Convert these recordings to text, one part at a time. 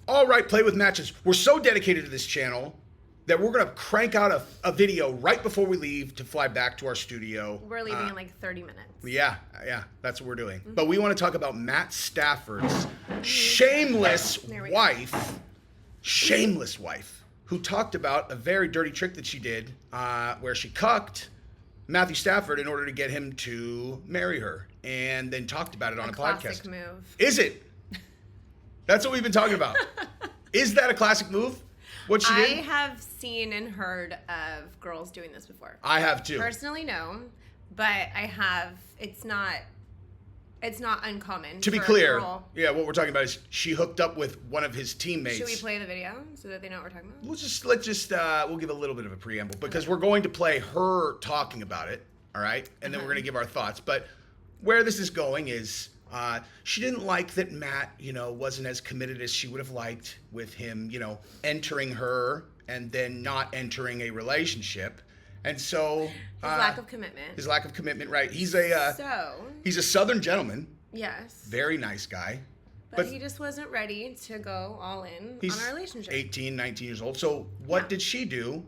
All right, Play with Matches. We're so dedicated to this channel that we're going to crank out a video right before we leave to fly back to our studio. We're leaving in like 30 minutes. Yeah, that's what we're doing. But we want to talk about Matt Stafford's shameless wife, who talked about a very dirty trick that she did where she cucked Matthew Stafford in order to get him to marry her, and then talked about it on a podcast. Classic move. Is it? That's what we've been talking about. Is that a classic move? What she did? I have seen and heard of girls doing this before. I have too. Personally, no, but I have. It's not uncommon. To be clear, yeah, what we're talking about is she hooked up with one of his teammates. Should we play the video so that they know what we're talking about? We'll give a little bit of a preamble because we're going to play her talking about it, all right? And then we're going to give our thoughts. But where this is going is she didn't like that Matt, wasn't as committed as she would have liked with him, entering her and then not entering a relationship. And so his lack of commitment. His lack of commitment, right? He's a Southern gentleman. Yes. Very nice guy. But he just wasn't ready to go all in on a relationship. 18, 19 years old. So what did she do?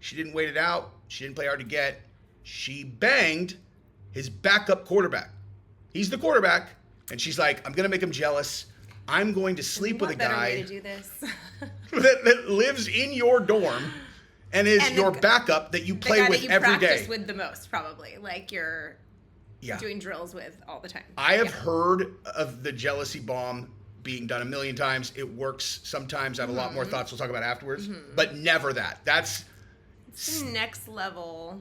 She didn't wait it out. She didn't play hard to get. She banged his backup quarterback. He's the quarterback. And she's like, I'm going to make him jealous. I'm going to sleep with a guy way to do this? that lives in your dorm and is your backup that you play with every day. The guy that you practice with the most, probably. Like you're doing drills with all the time. I have heard of the jealousy bomb being done a million times. It works sometimes. I have a lot more thoughts we'll talk about afterwards. But never that. That's next level.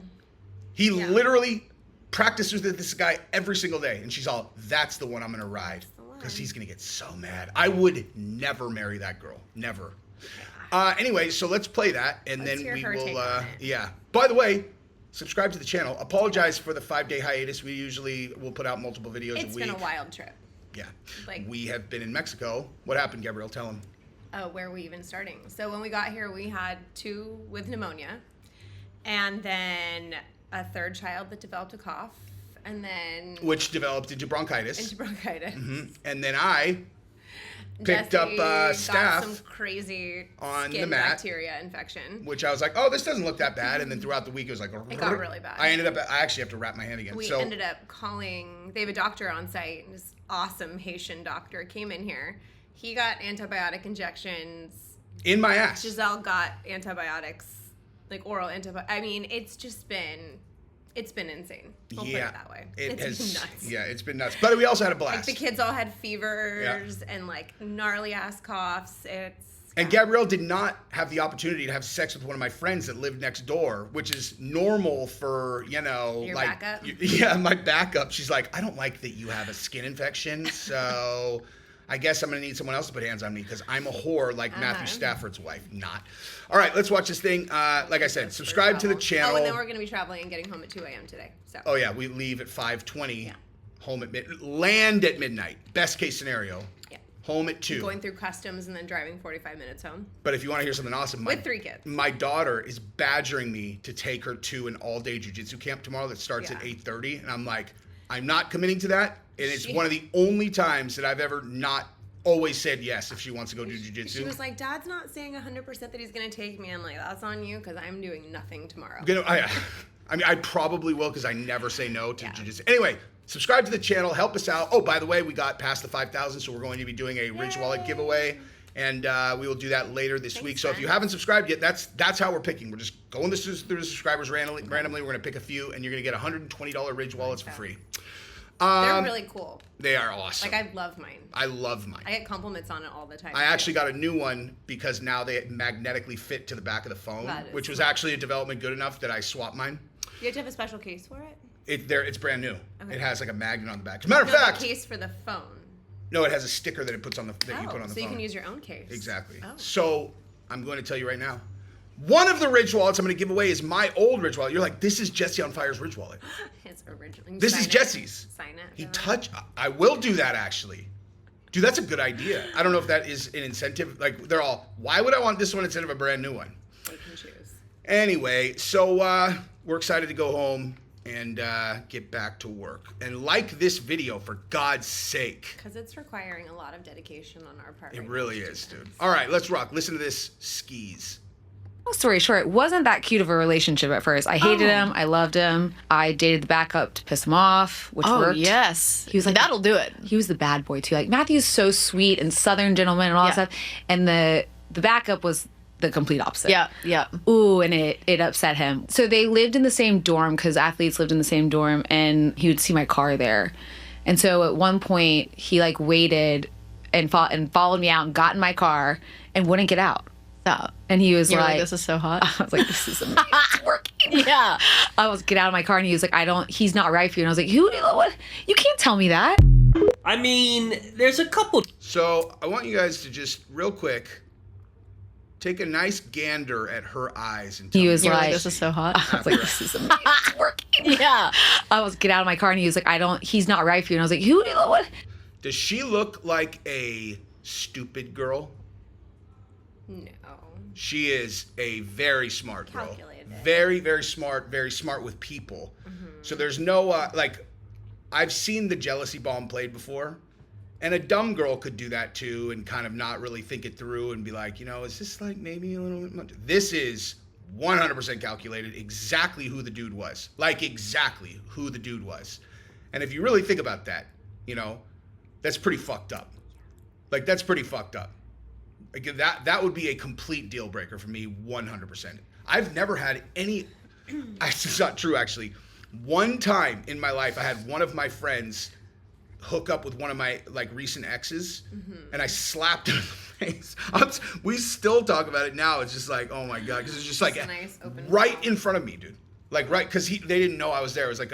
He literally practices with this guy every single day. And she's all, that's the one I'm going to ride. Because he's going to get so mad. I would never marry that girl. Never. Anyway, so let's play that. And then we will, By the way, subscribe to the channel. Apologize for the 5-day hiatus. We usually will put out multiple videos a week. It's been a wild trip. Yeah. We have been in Mexico. What happened, Gabrielle? Tell him. Where are we even starting? So when we got here, we had 2 with pneumonia. And then a 3rd child that developed a cough. And then... Which developed into bronchitis. And then I picked up staph. Got some crazy on skin the mat, bacteria infection. Which I was like, oh, this doesn't look that bad. And then throughout the week, it was like... It got really bad. I actually have to wrap my hand again. We ended up calling... They have a doctor on site. And this awesome Haitian doctor came in here. He got antibiotic injections. In my ass. Giselle got antibiotics, like oral antibiotics. I mean, it's been insane. We'll put it that way. It's been nuts. Yeah, it's been nuts. But we also had a blast. Like the kids all had fevers and like gnarly ass coughs. And Gabrielle did not have the opportunity to have sex with one of my friends that lived next door, which is normal for, your like... backup? Yeah, my backup. She's like, I don't like that you have a skin infection, so... I guess I'm going to need someone else to put hands on me because I'm a whore like Matthew Stafford's wife. Not. All right, let's watch this thing. Like I said, subscribe to the channel. Oh, and then we're going to be traveling and getting home at 2 a.m. today. So. Oh, yeah. We leave at 5:20. Yeah. Home at land at midnight. Best case scenario. Yeah. Home at 2. Going through customs and then driving 45 minutes home. But if you want to hear something awesome. With 3 kids. My daughter is badgering me to take her to an all-day jiu-jitsu camp tomorrow that starts at 8:30. And I'm like, I'm not committing to that. And it's one of the only times that I've ever not always said yes if she wants to go do jiu-jitsu. She was like, Dad's not saying 100% that he's going to take me. I'm like, that's on you because I'm doing nothing tomorrow. I mean, I probably will because I never say no to jiu-jitsu. Anyway, subscribe to the channel. Help us out. Oh, by the way, we got past the 5,000, so we're going to be doing a Ridge Wallet giveaway. And we will do that later this week. So if you haven't subscribed yet, that's how we're picking. We're just going through the subscribers randomly. We're going to pick a few, and you're going to get $120 Ridge Wallets for free. They're really cool. They are awesome. Like, I love mine. I love mine. I get compliments on it all the time. I actually got a new one because now they magnetically fit to the back of the phone, which was actually a development good enough that I swapped mine. You have to have a special case for it? It's brand new. Okay. It has like a magnet on the back. As a matter of fact, the case for the phone. No, it has a sticker that it puts on the you put on the phone. So you can use your own case. Exactly. Oh. So I'm going to tell you right now. One of the Ridge Wallets I'm going to give away is my old Ridge Wallet. You're like, this is Jesse on Fire's Ridge Wallet. It's original. This is Jesse's. Sign it. I will do that, actually. Dude, that's a good idea. I don't know if that is an incentive. Like, they're all, why would I want this one instead of a brand new one? They can choose. Anyway, so we're excited to go home and get back to work. And like this video, for God's sake. Because it's requiring a lot of dedication on our part. It really is, dude. All right, let's rock. Listen to this, skis. Long story short, it wasn't that cute of a relationship at first. I hated him. I loved him. I dated the backup to piss him off, which worked. Yes. He was like, that'll do it. He was the bad boy too. Like Matthew's so sweet and Southern gentleman and all that stuff. And the backup was the complete opposite. Yeah. Ooh, and it upset him. So they lived in the same dorm because athletes lived in the same dorm, and he would see my car there. And so at one point he like waited and followed me out and got in my car and wouldn't get out. Stop. And he was You're like, this is so hot. I was like, this is amazing. It's working. Yeah. I was get out of my car, and he was like, he's not right for you. And I was like, what? You can't tell me that. I mean, there's a couple. So I want you guys to just real quick take a nice gander at her eyes and tell He was me like, this is so hot. I was like, this is amazing. It's working. Yeah. I was get out of my car, and he was like, he's not right for you. And I was like, what? Does she look like a stupid girl? No. She is a very smart girl. Calculated. Very, very smart with people. So there's no, I've seen the jealousy bomb played before. And a dumb girl could do that too and kind of not really think it through and be like, is this like maybe a little bit much? This is 100% calculated, exactly who the dude was. Like exactly who the dude was. And if you really think about that, that's pretty fucked up. Like that's pretty fucked up. Like that would be a complete deal breaker for me, 100%. I've never had any, it's not true actually. One time in my life, I had one of my friends hook up with one of my like recent exes, and I slapped him in the face. We still talk about it now. It's just like, oh my God, because it's just like nice, open right in front of me, dude. Like right, because they didn't know I was there. It was like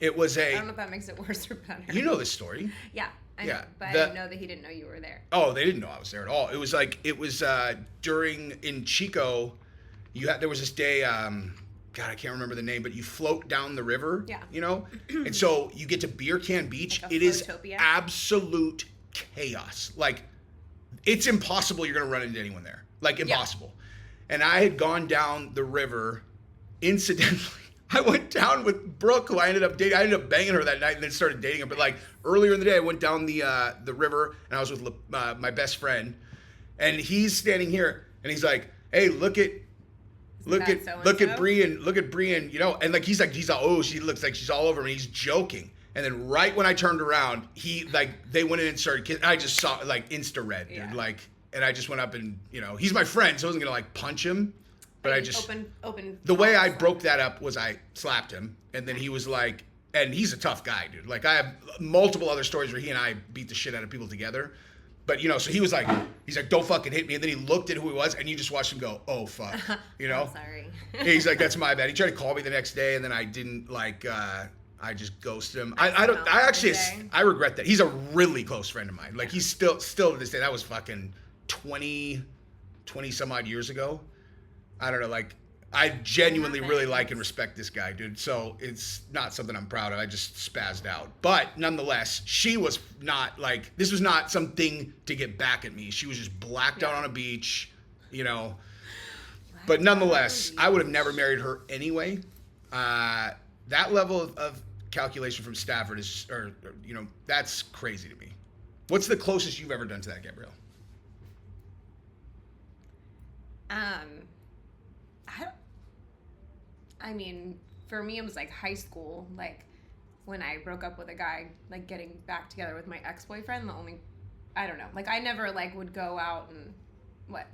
it was I don't know if that makes it worse or better. You know this story. Yeah. I know, but I didn't know that he didn't know you were there. Oh, they didn't know I was there at all. It was in Chico, there was this day, God, I can't remember the name, but you float down the river, and so you get to Beer Can Beach. Like it is Flotopia? absolute chaos. Like, it's impossible you're going to run into anyone there. Like, impossible. Yeah. And I had gone down the river, incidentally. I went down with Brooke, who I ended up dating. I ended up banging her that night and then started dating her. But, like, earlier in the day, I went down the river, and I was with my best friend. And he's standing here, and he's like, hey, look at Bree and and like he's like oh, she looks like she's all over me. He's joking, and then right when I turned around, they went in and started kissing. I just saw like insta red, dude. Like, and I just went up and he's my friend, so I wasn't gonna like punch him, but I just open. The way I broke that up was I slapped him, and then he was like, and he's a tough guy, dude. Like I have multiple other stories where he and I beat the shit out of people together. But, so he was like, don't fucking hit me. And then he looked at who he was, and you just watched him go, oh, fuck. I'm sorry. He's like, that's my bad. He tried to call me the next day, and then I didn't, I just ghosted him. I regret that. He's a really close friend of mine. Like, he's still to this day. That was fucking 20 some odd years ago. I don't know, like, I genuinely really like and respect this guy, dude. So it's not something I'm proud of. I just spazzed out. But nonetheless, she was not like, this was not something to get back at me. She was just blacked out on a beach, But nonetheless, I would have never married her anyway. That level of calculation from Stafford is, that's crazy to me. What's the closest you've ever done to that, Gabrielle? I mean, for me, it was like high school. Like when I broke up with a guy, like getting back together with my ex-boyfriend. I don't know. Like I never like would go out and what.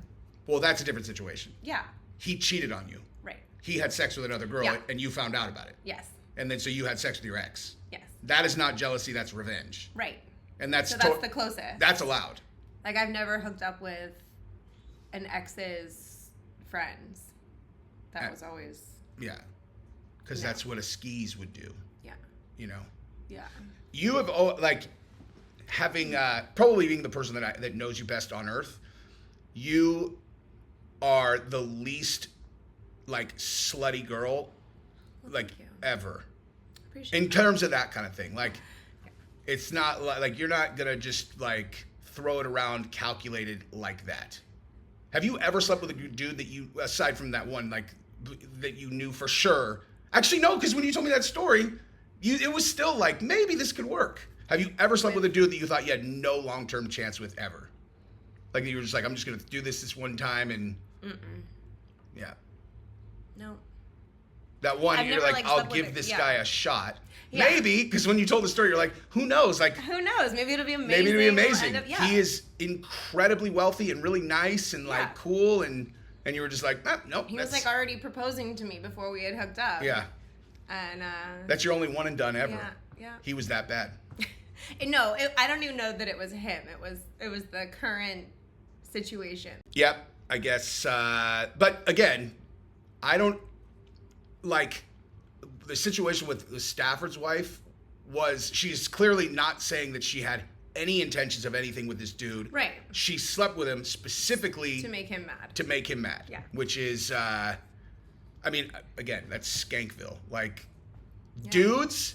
Well, that's a different situation. Yeah. He cheated on you. Right. He had sex with another girl, and you found out about it. Yes. And then so you had sex with your ex. Yes. That is not jealousy. That's revenge. Right. And that's that's the closest. That's allowed. Like I've never hooked up with an ex's friends. That was always. Yeah, because that's what a skis would do. Yeah. Yeah. You have having probably being the person that knows you best on earth. You are the least like slutty girl ever. Appreciate in terms of that kind of thing. Like, it's not like you're not gonna just like throw it around calculated like that. Have you ever slept with a dude that you, aside from that one, like that you knew for sure Actually, no, because when you told me that story, it was still like, maybe this could work. Have you ever slept with a dude that you thought you had no long-term chance with ever? Like you were just like, I'm just going to do this one time and... Yeah. No. That one, I've you're never, like, like, I'll slept with give a- this yeah. guy a shot. Yeah. Maybe, because when you told the story, you're like, who knows? Like, Who knows? Maybe it'll be amazing. maybe it'll be We'll amazing. end up- yeah. He is incredibly wealthy and really nice and like Yeah. cool, and you were just like, nope. He was like already proposing to me before we had hooked up. Yeah. And That's your only one and done ever. yeah. He was that bad. No, I don't even know that it was him. It was the current situation. Yep, I guess. But again, I don't like the situation with Stafford's wife was she's clearly not saying that she had any intentions of anything with this dude. Right. She slept with him specifically To make him mad. Yeah. Yeah. Which is, I mean, again, that's Skankville. Like, Yeah. dudes,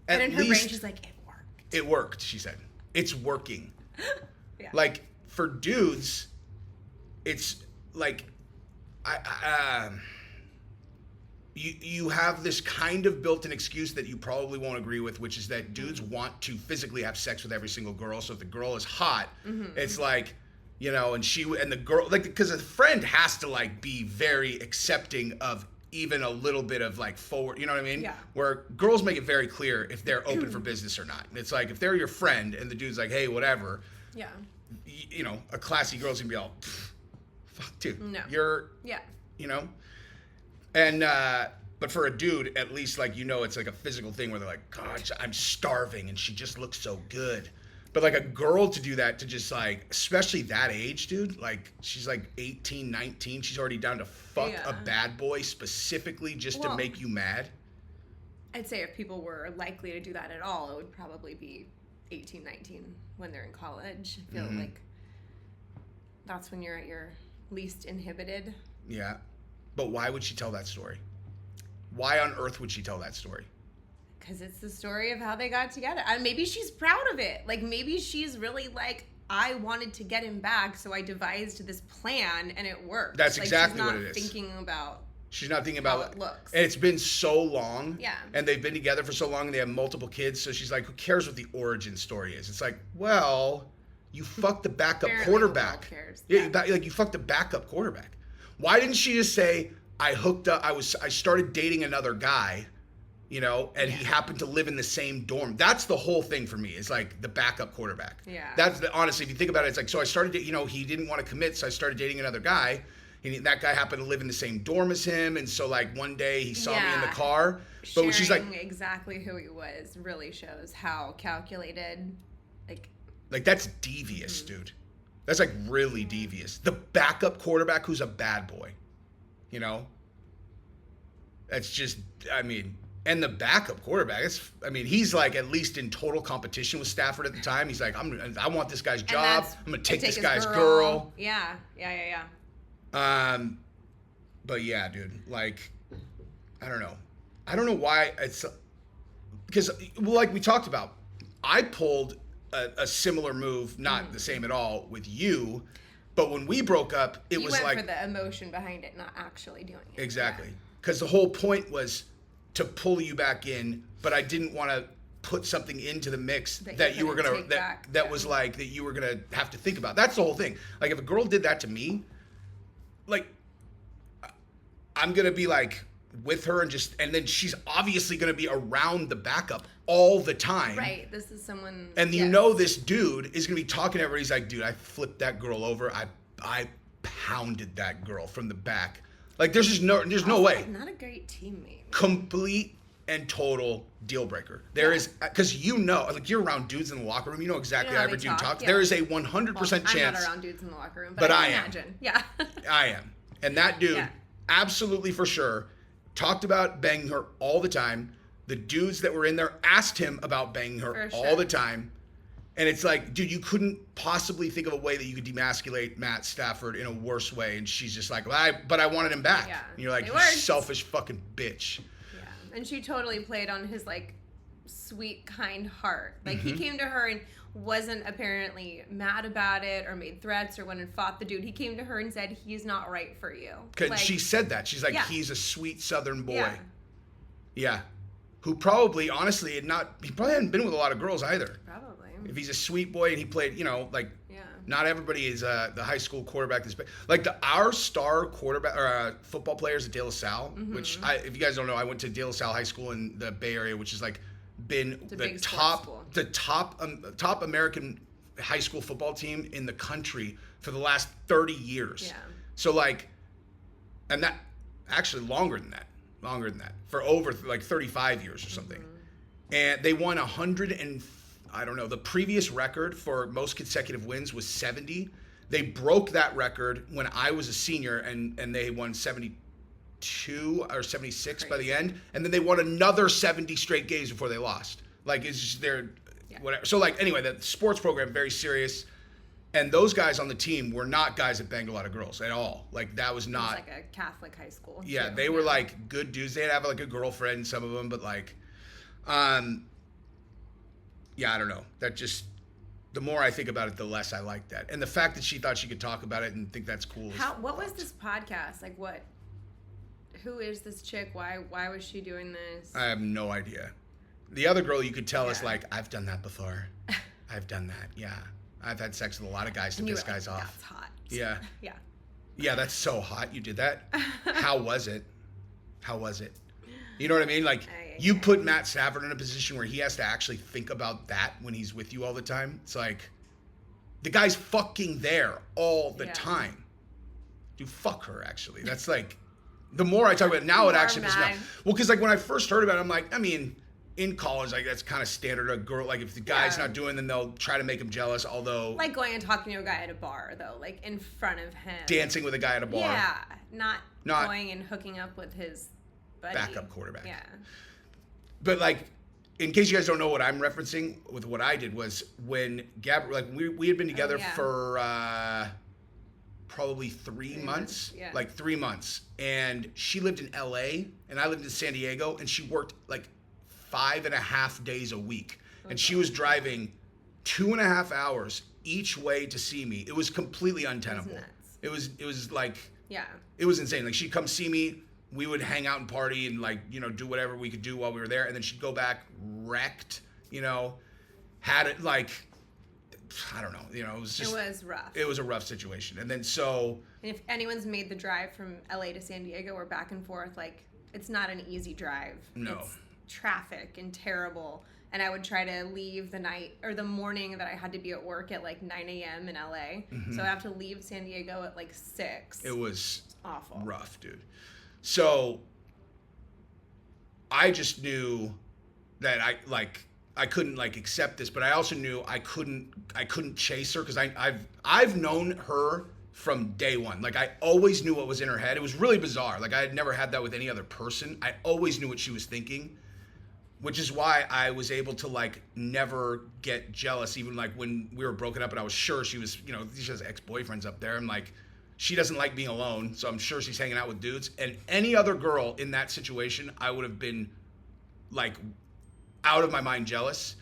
And at in her brain, least she's like, it worked. it worked. She said it's working. Yeah. Like for dudes, it's like, you have this kind of built-in excuse that you probably won't agree with, which is that dudes want to physically have sex with every single girl. So if the girl is hot, it's like, you know, and the girl, like, because a friend has to like be very accepting of even a little bit of like forward, you know what I mean? Yeah. Where girls make it very clear if they're open for business or not. It's like if they're your friend and the dude's like, hey, whatever, Yeah. you know, a classy girl's gonna be all, fuck, dude, No. you're, Yeah. you know? And, but for a dude, at least, like, you know, it's like a physical thing where they're like, God, I'm starving and she just looks so good. But like a girl to do that, to just like, especially that age, dude, like she's like 18, 19, she's already down to fuck a bad boy specifically just to make you mad. I'd say if people were likely to do that at all, it would probably be 18, 19 when they're in college. I feel like that's when you're at your least inhibited. Yeah. But why would she tell that story? Why on earth would she tell that story? Because it's the story of how they got together. And maybe she's proud of it. Like, maybe she's really like, I wanted to get him back, so I devised this plan, and it worked. That's like, exactly what it is. She's not thinking about She's not thinking about how it looks. And it's been so long. Yeah. And they've been together for so long, and they have multiple kids. So she's like, who cares what the origin story is? It's like, well, you fucked the backup Apparently quarterback. the world cares. Yeah, you fucked the backup quarterback. Why didn't she just say, I hooked up, I started dating another guy, you know, and he happened to live in the same dorm. That's the whole thing for me. Is like the backup quarterback. Yeah. That's honestly, if you think about it, it's like, so I started, you know, he didn't want to commit, so I started dating another guy. And that guy happened to live in the same dorm as him, and so like one day he saw me in the car. But when she's like, exactly who he was really shows how calculated, like that's devious, dude. That's like really devious. The backup quarterback who's a bad boy, you know. That's just, I mean, and the backup quarterback. He's like at least in total competition with Stafford at the time. He's like, I want this guy's job. I'm gonna take this guy's girl. Yeah. But yeah, dude, like, I don't know why it's, because like we talked about, I pulled a similar move, not the same at all with you, but when we broke up, it was went like for the emotion behind it, not actually doing it. Exactly. Because the whole point was to pull you back in, but I didn't want to put something into the mix that you were gonna was like that you were gonna have to think about. That's the whole thing. Like if a girl did that to me, like I'm gonna be like with her and then she's obviously gonna be around the backup all the time. Right. This is someone. And you know this dude is gonna be talking to everybody. He's like, dude, I flipped that girl over. I pounded that girl from the back. Like there's no way. Not a great teammate. Complete and total deal breaker. There is, because you know, like you're around dudes in the locker room, you know exactly how every dude talks. There is a 100% chance. I'm not around dudes in the locker room, but I can imagine. Yeah. I am. And that dude, absolutely for sure, talked about banging her all the time. The dudes that were in there asked him about banging her all the time. And it's like, dude, you couldn't possibly think of a way that you could demasculate Matt Stafford in a worse way. And she's just like, well, but I wanted him back. Yeah. And you're like, you selfish fucking bitch. Yeah. And she totally played on his like sweet, kind heart. Like he came to her and wasn't apparently mad about it or made threats or went and fought the dude. He came to her and said, he's not right for you. Because she said that. She's like, he's a sweet Southern boy. Yeah. Yeah. Who probably, honestly, he probably hadn't been with a lot of girls either. Probably. If he's a sweet boy and he played, Yeah. not everybody is the high school quarterback. Like our star quarterback or football players at De La Salle, which if you guys don't know, I went to De La Salle High School in the Bay Area, which is like been the top American high school football team in the country for the last 30 years. Yeah. So like, and that actually longer than that, for over like 35 years or something. And they won 100 and I don't know, the previous record for most consecutive wins was 70. They broke that record when I was a senior and they won 72 or 76 by the end. And then they won another 70 straight games before they lost. Like it's just whatever. So like anyway, the sports program, very serious. And those guys on the team were not guys that banged a lot of girls at all. Like that was not. It was like a Catholic high school. Yeah, too. they were like good dudes. They'd have like a girlfriend, some of them, but like, yeah, I don't know. That just, the more I think about it, the less I like that. And the fact that she thought she could talk about it and think that's cool. What was this podcast? Like what? Who is this chick? Why was she doing this? I have no idea. The other girl you could tell is like, I've done that before. I've done that. Yeah. I've had sex with a lot of guys to piss guys off. That's hot. Yeah. Yeah. Yeah, that's so hot. You did that? How was it? You know what I mean? Like, you put Matt Stafford in a position where he has to actually think about that when he's with you all the time. It's like, the guy's fucking there all the time. Dude, fuck her, actually. That's like, the more I talk about it, now it actually pisses me off. Well, because like when I first heard about it, I'm like, I mean, in college, like that's kind of standard. A girl, like if the guy's not doing, then they'll try to make him jealous. Although, like going and talking to a guy at a bar, though, like in front of him, dancing with a guy at a bar. Yeah, not going and hooking up with his buddy. Backup quarterback. Yeah. But like, in case you guys don't know what I'm referencing with what I did was when Gabi, like we had been together for probably 3 months. Yeah. Like 3 months, and she lived in LA and I lived in San Diego, and she worked like 5.5 days a week. And she was driving 2.5 hours each way to see me. It was completely untenable. It was like, it was insane. Like she'd come see me, we would hang out and party and like, do whatever we could do while we were there. And then she'd go back wrecked, had it like, I don't know, it was just. It was rough. It was a rough situation. And then so. And if anyone's made the drive from LA to San Diego or back and forth, like it's not an easy drive. No. It's traffic and terrible. And I would try to leave the night or the morning that I had to be at work at like 9 a.m. in LA. Mm-hmm. So I have to leave San Diego at like 6. It was awful. Rough, dude. So I just knew that I couldn't like accept this, but I also knew I couldn't chase her because I've known her from day one. Like I always knew what was in her head. It was really bizarre. Like I had never had that with any other person. I always knew what she was thinking. Which is why I was able to like never get jealous, even like when we were broken up and I was sure she was, she has ex-boyfriends up there. I'm like, she doesn't like being alone, so I'm sure she's hanging out with dudes. And any other girl in that situation, I would have been like out of my mind jealous.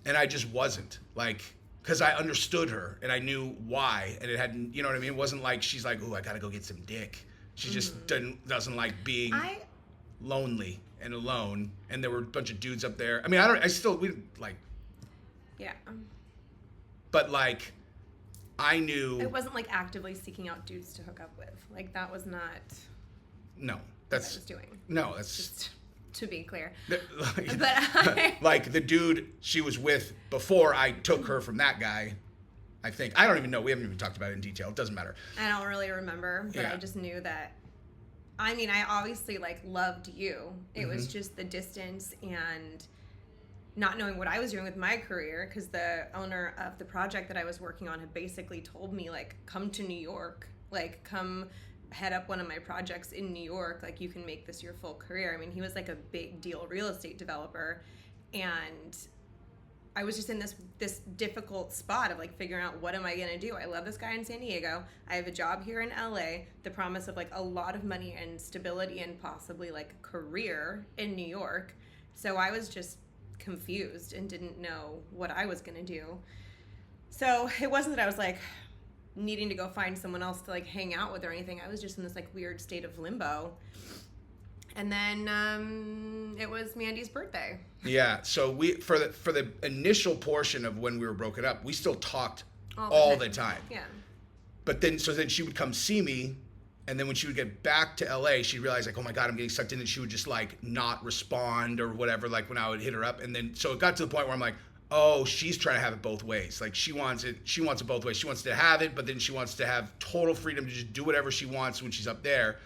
And I just wasn't, like, because I understood her and I knew why. And it hadn't, you know what I mean? It wasn't like she's like, oh, I gotta go get some dick. She just doesn't like being lonely and alone, and there were a bunch of dudes up there. I mean, yeah. But like, I knew it wasn't like actively seeking out dudes to hook up with. Like that was not. No, that's what I was doing. No, that's just to be clear. Like the dude she was with before I took her from that guy. I think I don't even know. We haven't even talked about it in detail. It doesn't matter. I don't really remember, but I just knew that. I mean, I obviously like loved you. It was just the distance and not knowing what I was doing with my career, because the owner of the project that I was working on had basically told me like, come to New York, like come head up one of my projects in New York, like you can make this your full career. I mean, he was like a big deal real estate developer, and I was just in this difficult spot of like figuring out what am I gonna do. I love this guy in San Diego. I have a job here in LA. The promise of like a lot of money and stability and possibly like a career in New York. So I was just confused and didn't know what I was gonna do. So it wasn't that I was like needing to go find someone else to like hang out with or anything. I was just in this like weird state of limbo. And then it was Mandy's birthday. Yeah. So we for the initial portion of when we were broken up, we still talked all the time. Yeah. But then she would come see me, and then when she would get back to LA, she'd realize like, oh my God, I'm getting sucked in, and she would just like not respond or whatever, like when I would hit her up. And then so it got to the point where I'm like, oh, she's trying to have it both ways. Like she wants it both ways. She wants to have it, but then she wants to have total freedom to just do whatever she wants when she's up there.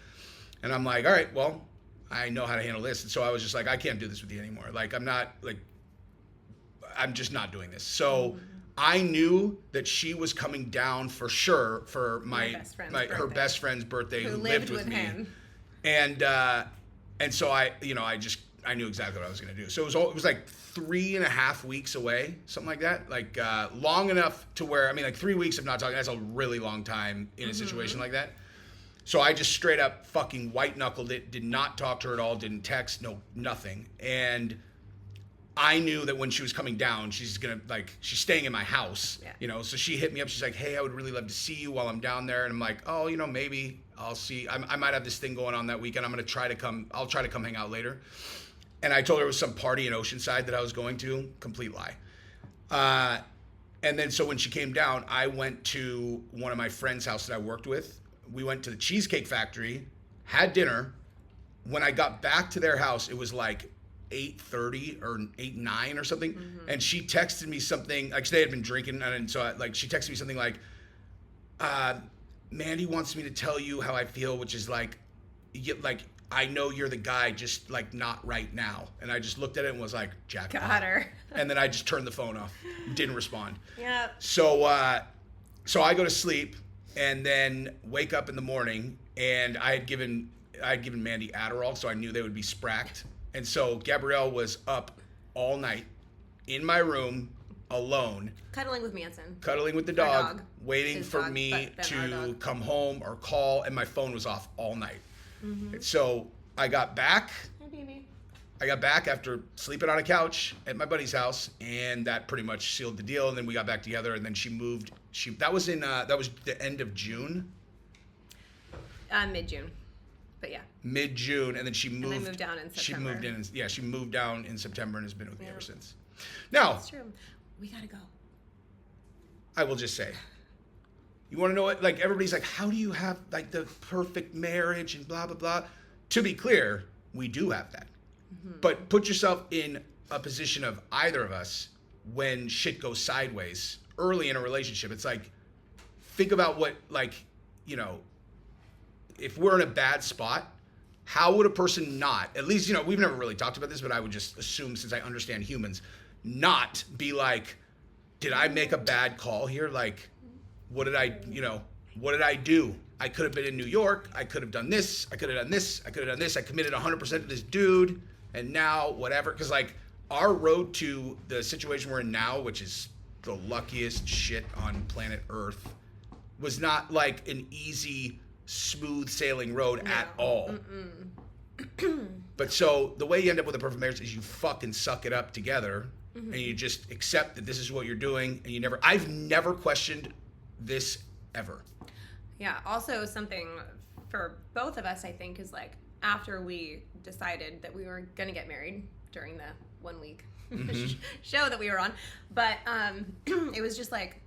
And I'm like, all right, well, I know how to handle this. And so I was just like, I can't do this with you anymore. Like I'm just not doing this. So I knew that she was coming down for sure for her best friend's birthday, who lived with me. Him. And so I knew exactly what I was going to do. So it was like 3.5 weeks away, something like that. Like long enough to where, like 3 weeks of not talking, that's a really long time in a situation like that. So I just straight up fucking white knuckled it, did not talk to her at all, didn't text, no, nothing. And I knew that when she was coming down, she's staying in my house, so she hit me up. She's like, hey, I would really love to see you while I'm down there. And I'm like, oh, maybe I'll see. I might have this thing going on that weekend. I'll try to come hang out later. And I told her it was some party in Oceanside that I was going to. Complete lie. And then so when she came down, I went to one of my friend's house that I worked with. We went to the Cheesecake Factory, had dinner. When I got back to their house, it was like 8:30 or 8:09 or something. And she texted me something, like they had been drinking. And so she texted me something like, Mandy wants me to tell you how I feel, which is like, I know you're the guy, just like not right now. And I just looked at it and was like, jackpot. Got her. And then I just turned the phone off, didn't respond. Yeah. So I go to sleep and then wake up in the morning, and I had given Mandy Adderall, so I knew they would be spracked. And so Gabrielle was up all night in my room alone, cuddling with Manson, cuddling with the dog, waiting for me to come home or call, and my phone was off all night. And so I got back. Hi, baby. I got back after sleeping on a couch at my buddy's house, and that pretty much sealed the deal. And then we got back together, and then she moved. That was the end of June. Mid-June, but yeah. Mid-June, and then she moved. And I moved down in September. She moved down in September and has been with me ever since. Now, that's true. We gotta go. I will just say, you want to know what? Like everybody's like, how do you have like the perfect marriage and blah blah blah? To be clear, we do have that. But put yourself in a position of either of us when shit goes sideways early in a relationship. It's like, think about what, like, if we're in a bad spot, how would a person not, at least, we've never really talked about this, but I would just assume, since I understand humans, not be like, did I make a bad call here? Like, what did I do? I could have been in New York. I could have done this. I could have done this. I could have done this. I committed 100% to this dude. And now whatever, because like our road to the situation we're in now, which is the luckiest shit on planet Earth, was not like an easy, smooth sailing road at all. But so the way you end up with a perfect marriage is you fucking suck it up together, and you just accept that this is what you're doing, and I've never questioned this ever. Yeah. Also, something for both of us, I think, is like, after we decided that we were going to get married during the 1 week show that we were on, but it was just like,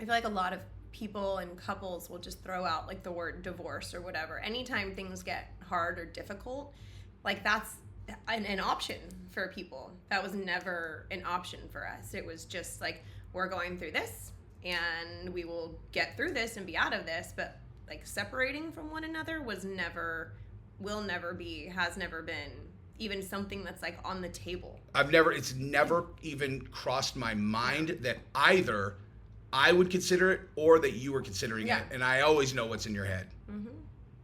I feel like a lot of people and couples will just throw out like the word divorce or whatever anytime things get hard or difficult. Like that's an option for people. That was never an option for us. It was just like, we're going through this and we will get through this and be out of this, but like separating from one another was never, will never be, has never been even something that's like on the table. It's never even crossed my mind that either I would consider it or that you were considering it. And I always know what's in your head.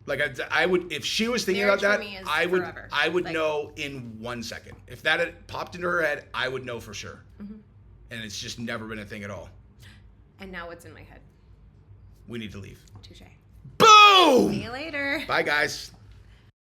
Like I would, if she was thinking about that, I would like, know in 1 second. If that had popped into her head, I would know for sure. And it's just never been a thing at all. And now it's in my head. We need to leave. Touche. Boom! See you later. Bye, guys.